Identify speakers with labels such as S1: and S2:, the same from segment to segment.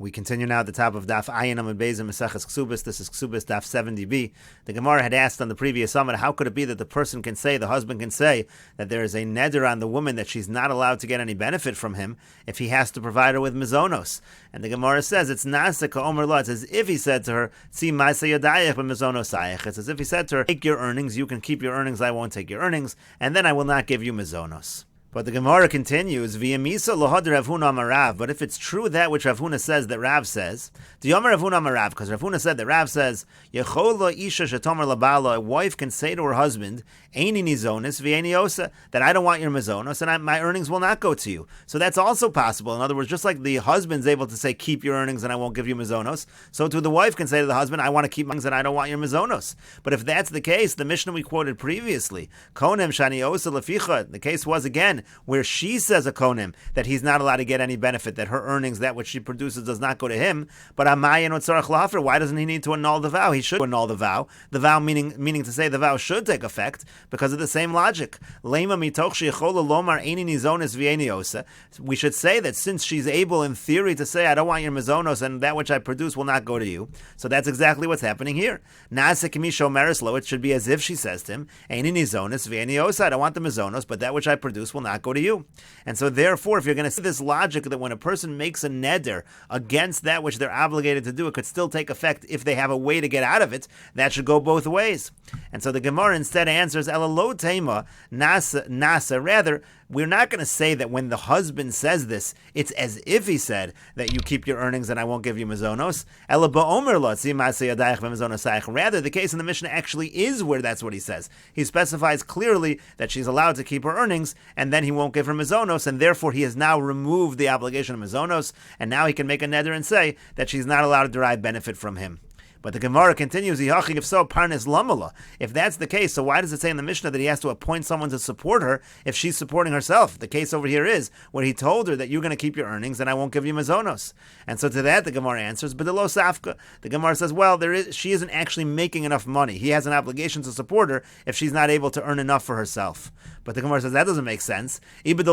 S1: We continue now at the top of Daf Ayin Amud Beis Mesechet Kesubos. This is Kesubos Daf 70b. The Gemara had asked on the previous summit, how could it be that the husband can say that there is a neder on the woman that she's not allowed to get any benefit from him if he has to provide her with mizonos? And the Gemara says it's nasa ka'omer la. It's as if he said to her, "Tzi ma'aseh yadayach b'mizonosayach." It's as if he said to her, "Take your earnings. You can keep your earnings. I won't take your earnings, and then I will not give you mizonos." But the Gemara continues, V'yamisa lohad Rav Huna amar Rav. But if it's true that which Rav Huna says that Rav says, the Yomer Rav Huna amar Rav, because Rav Huna said that Rav says, Yechola isha shetomer labala, a wife can say to her husband, Eini nizonis v'eini osa, that I don't want your mizonos, and my earnings will not go to you. So that's also possible. In other words, just like the husband's able to say, keep your earnings and I won't give you mizonos, so too the wife can say to the husband, I want to keep my earnings and I don't want your mizonos. But if that's the case, the Mishnah we quoted previously, Konem shani osa leficha, the case was again, where she says a konim that he's not allowed to get any benefit, that her earnings, that which she produces, does not go to him. But amayin otzarach lafer, why doesn't he need to annul the vow? He should annul the vow. The vow meaning to say the vow should take effect because of the same logic. Lema mitoch sheyechola lomar eini nizonis v'eini osa. We should say that since she's able in theory to say I don't want your mizonos and that which I produce will not go to you. So that's exactly what's happening here. Nasa kimisho merislo. It should be as if she says to him eini nizonis v'eini osa. I don't want the mizonos, but that which I produce will not go to you. And so therefore, if you're going to see this logic that when a person makes a neder against that which they're obligated to do, it could still take effect if they have a way to get out of it, that should go both ways. And so the Gemara instead answers, Ela lo tema nasa. Rather, we're not going to say that when the husband says this, it's as if he said that you keep your earnings and I won't give you mizonos. Ela ba'omer lo tzi ma'aseh yadayach v'mizonosayach. Rather, the case in the Mishnah actually is where that's what he says. He specifies clearly that she's allowed to keep her earnings, and then he won't give her mizonos, and therefore he has now removed the obligation of mizonos, and now he can make a neder and say that she's not allowed to derive benefit from him. But the Gemara continues, if so, parnes lamala. If that's the case, so why does it say in the Mishnah that he has to appoint someone to support her if she's supporting herself? The case over here is where he told her that you're going to keep your earnings and I won't give you mizonos. And so to that the Gemara answers, but the lo safka. The Gemara says, well, she isn't actually making enough money. He has an obligation to support her if she's not able to earn enough for herself. But the Gemara says that doesn't make sense. But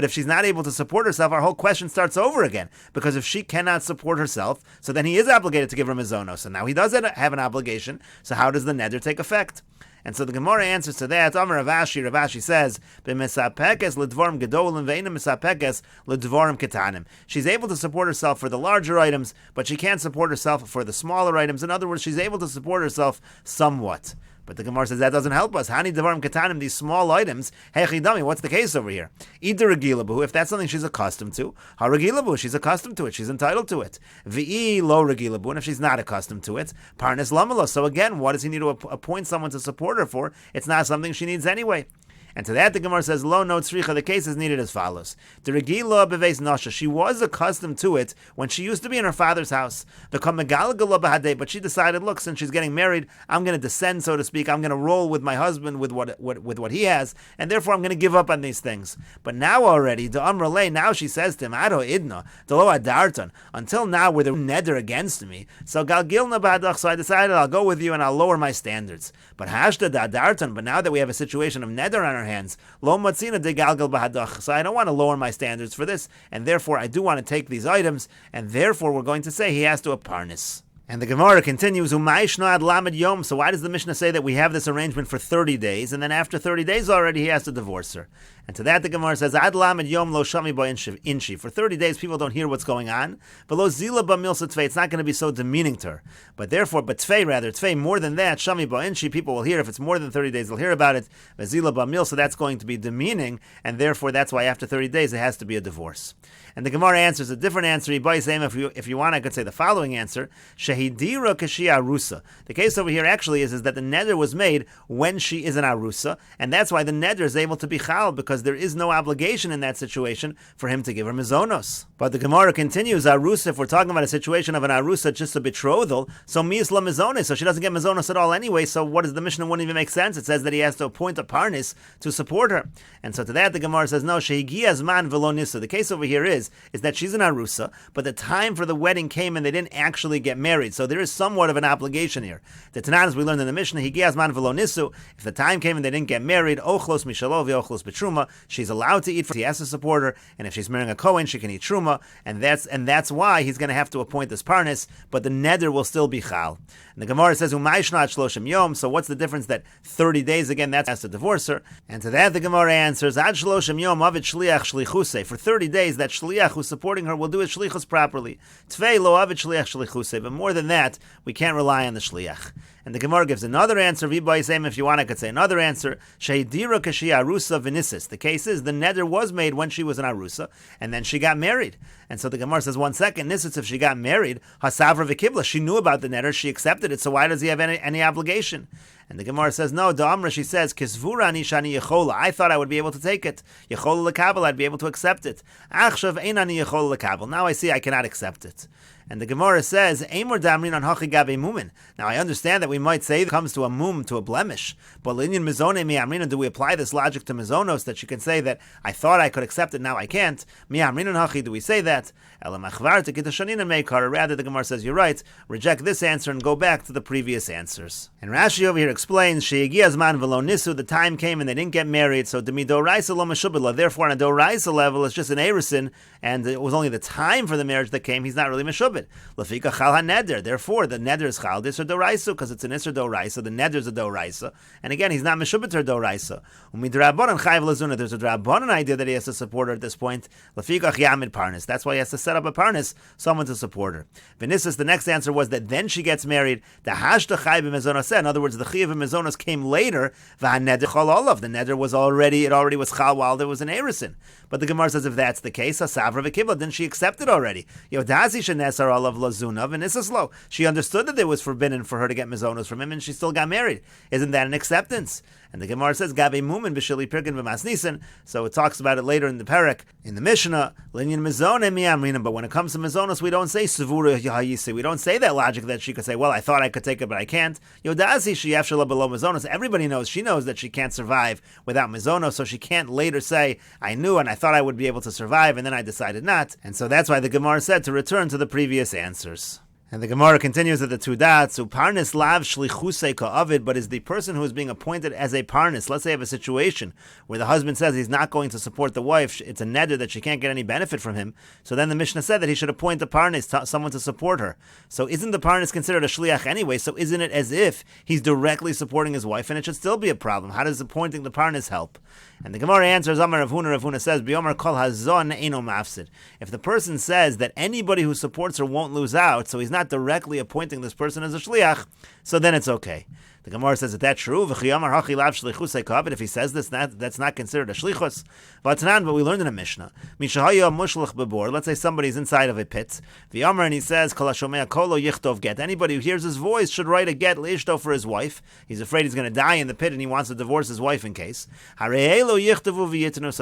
S1: if she's not able to support herself, our whole question starts over again. Because if she cannot support herself, so then he is obligated to give her mizonos, and now he does have an obligation. So how does the neder take effect? And so the Gemara answers to that. Amar Ravashi. Ravashi says, "B'misapekes ledvorim gedolim ve'ina misapekes ledvorim ketanim." She's able to support herself for the larger items, but she can't support herself for the smaller items. In other words, she's able to support herself somewhat. But the Gemara says that doesn't help us. Hani devarim ketanim, these small items. Hechidami, what's the case over here? Either regilabu, if that's something she's accustomed to. Haregilabu, she's accustomed to it. She's entitled to it. V'i lo regilabu, and if she's not accustomed to it, parnes lamala. So again, what does he need to appoint someone to support her for? It's not something she needs anyway. And to that the Gemara says, lo no tzricha, the case is needed as follows. The regila beveis nasha, she was accustomed to it when she used to be in her father's house. But she decided, look, since she's getting married, I'm going to descend, so to speak. I'm going to roll with my husband with what he has, and therefore I'm going to give up on these things. But now already, the amrale, now she says to him, ado idna, lo adarton, until now were the neder against me. So galgilna b'hadach, so I decided I'll go with you and I'll lower my standards. But hashda adarton, but now that we have a situation of neder on our hands, lo matzina de galgal b'hadach, so I don't want to lower my standards for this, and therefore I do want to take these items, and therefore we're going to say he has to aparnis. And the Gemara continues, so why does the Mishnah say that we have this arrangement for 30 days, and then after 30 days already he has to divorce her? And to that the Gemara says, Ad lamed yom lo shami ba inshi. For 30 days people don't hear what's going on. But lo zila ba milsa tvei, it's not going to be so demeaning to her. But tvei, more than that, shami ba inshi, people will hear. If it's more than 30 days, they'll hear about it. Zila ba milsa, that's going to be demeaning, and therefore that's why after 30 days it has to be a divorce. And the Gemara answers a different answer. If you want, I could say the following answer. Shehidira kashi arusa. The case over here actually is that the neder was made when she is an arusa, and that's why the neder is able to be chal, because there is no obligation in that situation for him to give her mizonos. But the Gemara continues, arusa, if we're talking about a situation of an arusa, just a betrothal, so misla mizonos, so she doesn't get mizonos at all anyway, so what does the Mishnah wouldn't even make sense? It says that he has to appoint a parnis to support her. And so to that the Gemara says, no, shehigias man velo nisa. The case over here is that she's an arusa, but the time for the wedding came and they didn't actually get married. So there is somewhat of an obligation here. The Tanan, as we learned in the Mishnah, higias man velo nisu. If the time came and they didn't get married, ochlos mishalo ve'ochlos betruma. truma. She's allowed to eat. He has to support her, and if she's marrying a Kohen, she can eat truma, and that's why he's going to have to appoint this parnas. But the neder will still be chal. And the Gemara says, "Umayishnat shloshim yom." So what's the difference? That 30 days again, that's has to divorce her. And to that the Gemara answers, "Ad shloshim yom avid shliach shlichuse." For 30 days, that shliach who's supporting her will do his shlichus properly. Tvei lo avid shliach shlichuse. But more than that, we can't rely on the shliach. And the Gemara gives another answer. If you want, I could say another answer. Sheidira kashi arusa v'nisis. The case is the neder was made when she was an arusa, and then she got married. And so the Gemara says, 1 second, nisis, if she got married, hasavra v'kibla, she knew about the neder, she accepted it, so why does he have any obligation? And the Gemara says, no, Da'amra, she says, Kisvurani shani yechola. I thought I would be able to take it. Yechola lekabel, I'd be able to accept it. Achshav einani yechola lekabel. Now I see I cannot accept it. And the Gemara says, Eimur damrin on hachi gabe mumin. Now I understand that we might say it comes to a mum, to a blemish. But linyan mizone mi amrina, do we apply this logic to mizonos that you can say that I thought I could accept it, now I can't? Mi amrina hachi, do we say that? Ela machvar to kitashanina meikar. Rather, the Gemara says, you're right, reject this answer and go back to the previous answers. And Rashi over here explains, She'egiaz man v'lo nisu, the time came and they didn't get married, so demidoraisa lo meshubila. Therefore, on a doraisa level, it's just an erisin, and it was only the time for the marriage that came, he's not really meshubit. Lafika chal ha-neder. Therefore, the neder is chal dis or doraisa, because it's an isser doraisa. The neder is a doraisa, and again, he's not meshubit or doraisa. Umidrabanan chayv lazuna. There's a drabanan idea that he has to support her at this point. Lafika yamid parnas. That's why he has to set up a parnas, someone to support her. Venisis. The next answer was that then she gets married. The hashta chayv mezonos. In other words, the chayv mezonos came later. V'haneder chal olav. The neder was already was chal while there was an erisin. But the Gemara says if that's the case, hasavra v'kibla, then she accepted already. Yodazi shenesar olav lazuna v'nisaslo. She understood that it was forbidden for her to get mizonos from him, and she still got married. Isn't that an acceptance? And the Gemara says gabe mumin b'shili pirkin v'masnisin. So it talks about it later in the parak in the Mishnah. Linyan mizone miamrina. But when it comes to mizonos, we don't say savura yahayisi. We don't say that logic that she could say, well, I thought I could take it, but I can't. Yodazi sheyafshala below mizonos. Everybody knows, she knows that she can't survive without mizonos, so she can't later say, I knew and I thought I would be able to survive, and then I decided not. And so that's why the Gemara said to return to the previous answers. And the Gemara continues at the two dots, Parnis lav shlichuse ka'avid, but is the person who is being appointed as a parnis. Let's say you have a situation where the husband says he's not going to support the wife, it's a neder that she can't get any benefit from him, so then the Mishnah said that he should appoint a parnis, someone to support her. So isn't the parnis considered a shliach anyway, so isn't it as if he's directly supporting his wife, and it should still be a problem? How does appointing the parnis help? And the Gemara answers, Amar Rav Huna says, B'yomar kol hazon eino mafsid. If the person says that anybody who supports her won't lose out, so he's not directly appointing this person as a shliach, so then it's okay. The Gemara says, is that true? If he says this, that's not considered a shlichus. But we learned in a Mishnah. Let's say somebody's inside of a pit. And he says, anybody who hears his voice should write a get leishto for his wife. He's afraid he's going to die in the pit and he wants to divorce his wife in case. So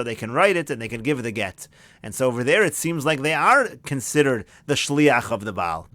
S1: they can write it and they can give the get. And so over there it seems like they are considered the shliach of the Baal.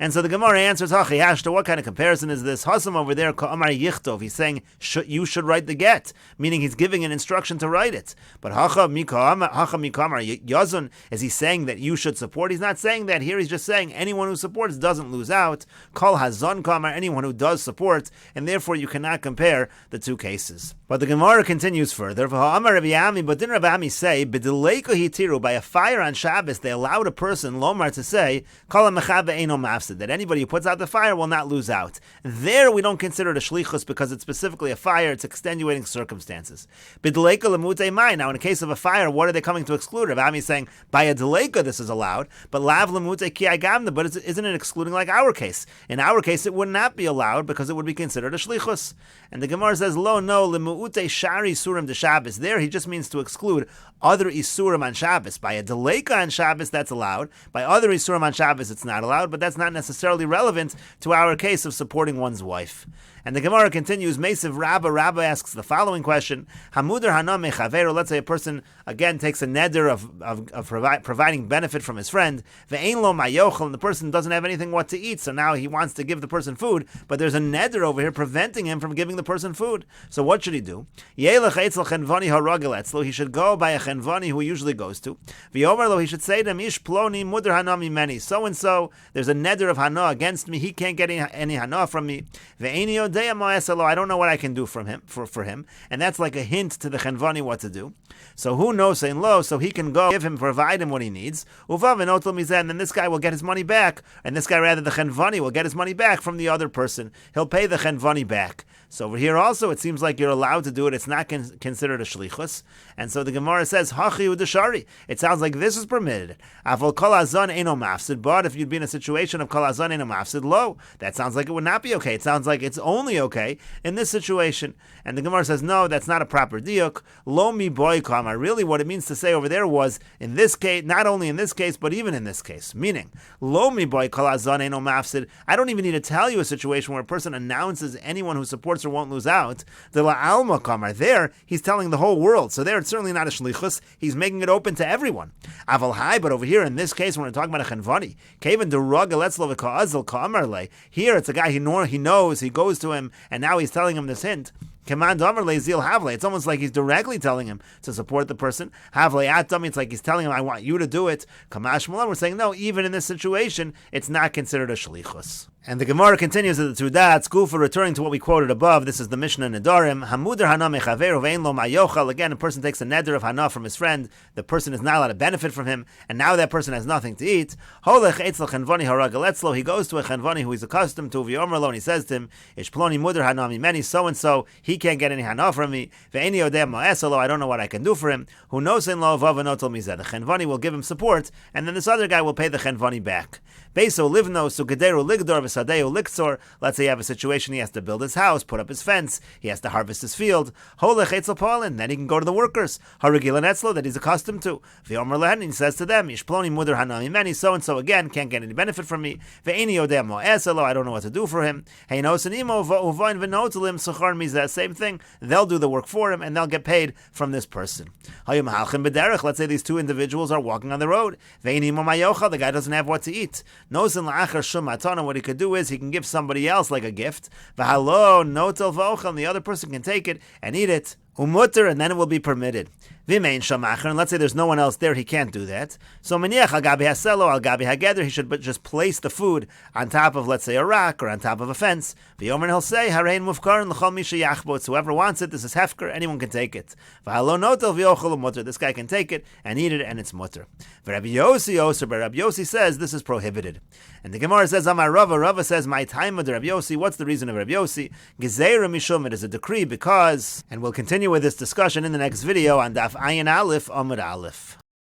S1: And so the Gemara answers, what kind of comparison is this? Hasam over there, Ka'amar Yichtov, he's saying, you should write the get, meaning he's giving an instruction to write it. But Hacha Mikamar Yazun, is he saying that you should support? He's not saying that here, he's just saying anyone who supports doesn't lose out. Kol Hazon Kamar, anyone who does support, and therefore you cannot compare the two cases. But the Gemara continues further, but didn't Rav Ami say, by a fire on Shabbos, they allowed a person, Lomar, to say, Kol HaMechabe Eino Mafsid, that anybody who puts out the fire will not lose out. There we don't consider it a shlichus because it's specifically a fire, it's extenuating circumstances. Now in the case of a fire, what are they coming to exclude? Rav Ami is saying, by a deleka this is allowed, but lav lemute ki agamna, but isn't it excluding like our case? In our case it would not be allowed because it would be considered a shlichus. And the Gemara says, lo no, lemuute shari surim de Shabbos. There he just means to exclude other isurim on Shabbos. By a deleka on Shabbos that's allowed, by other isurim on Shabbos it's not allowed, but that's not necessarily relevant to our case of supporting one's wife. And the Gemara continues, Mesiv Rabba asks the following question, Hamudar Hana Mechaveru, let's say a person, again, takes a neder of providing benefit from his friend, Ve'ein lo mayochel, and the person doesn't have anything what to eat, so now he wants to give the person food, but there's a neder over here preventing him from giving the person food. So what should he do? Yelech etzel chenvani haragel etzlo, he should go by a chenvani who he usually goes to. V'yomer lo, he should say to him, Ish ploni mudar hana mimeni, so-and-so, there's a neder of hana against me, he can't get any hana from me. Ve'enio I don't know what I can do for him. And that's like a hint to the chenvani what to do. So who knows saying lo, so he can go provide him what he needs. And then this guy will get his money back. And this guy, rather, the chenvani, will get his money back from the other person. He'll pay the chenvani back. So over here also, it seems like you're allowed to do it. It's not considered a shlichus. And so the Gemara says, hachi udashari. It sounds like this is permitted. Avol kol hazan eno mafsid. But if you'd be in a situation of kol hazan eno mafsid, lo, that sounds like it would not be okay. It sounds like it's only okay in this situation. And the Gemara says, no, that's not a proper diuk. Lo mi boy kama. Really, what it means to say over there was, in this case, not only in this case, but even in this case. Meaning, lo mi boy kol hazan eno mafsid. I don't even need to tell you a situation where a person announces anyone who supports or won't lose out. The la alma kamar, there, he's telling the whole world. So there, it's certainly not a shlichus. He's making it open to everyone. Aval hai, but over here, in this case, when we're talking about a chenvani, kaven derug eletzlo v'ka'azil ka'amar le. Here, it's a guy he knows, he goes to him, and now he's telling him this hint. Command Amar Zil Havle. It's almost like he's directly telling him to support the person. Havle Atami, it's like he's telling him, I want you to do it. Kamash Malam, we're saying, no, even in this situation, it's not considered a shlichus. And the Gemara continues at the Tudat, Skufa, returning to what we quoted above. This is the Mishnah Nedarim. Hamudar Hana Mechaveru Vein Lo Mayochal. Again, a person takes a neder of Hana from his friend. The person is not allowed to benefit from him, and now that person has nothing to eat. Holech Eitzel Chenvani Haragel Etzlo. He goes to a Chenvani who he's accustomed to, V'yomer Lo, and he says to him, Ish Ploni Mudar Hana Mimeni, so-and-so, he can't get any Hana from me. Ve'eni Odeh Ma'eselo, I don't know what I can do for him. Who knows in Lo Vavanotel Mizeh. The Chenvani will give him support, and then this other guy will pay the Chenvani back. Beso Livno, Sugederu Ligdor, V'sadeu Liktzor. Let's say you have a situation, he has to build his house, put up his fence, he has to harvest his field. Holech Eitzel Polin, then he can go to the workers. Haragilan Etzlo, that he's accustomed to. V'yomer Lehen, he says to them, Ishploni Mudar Hanami Meni, so-and-so again, can't get any benefit from me. Ve'eni Odeh Mo'eselo, I don't know what to do for him. Heinos and Imo, Uvoin V'notelim, Suchar Mizeh, same thing. They'll do the work for him, and they'll get paid from this person. Hayom Halchin B'derech, let's say these two individuals are walking on the road. Ve'eni Imo Mayocha, the guy doesn't have what to eat. Nosin La'achar Shum Matana, what he could do is, he can give somebody else like a gift. V'halo notel v'ochel, the other person can take it and eat it. Umutter, and then it will be permitted. V'mein shamachar, and let's say there's no one else there, he can't do that. So meniach al gabi haselo al gabi hageder, he should just place the food on top of, let's say, a rock or on top of a fence. V'yomer, he'll say, harein mufkarin l'chol misha yachbot. Whoever wants it, this is hefker, anyone can take it. V'halo notel v'ochel umutter, this guy can take it and eat it, and it's mutter. V'Rabbi Yossi oser, but Rabbi Yossi says this is prohibited. And the Gemara says, Amar Rava, Rava says, my time of the Rabbi Yossi, what's the reason of Rabbi Yossi? Gezeira mishum, it is a decree because, and we'll continue with this discussion in the next video on Daf Ayin Aleph Amud Aleph.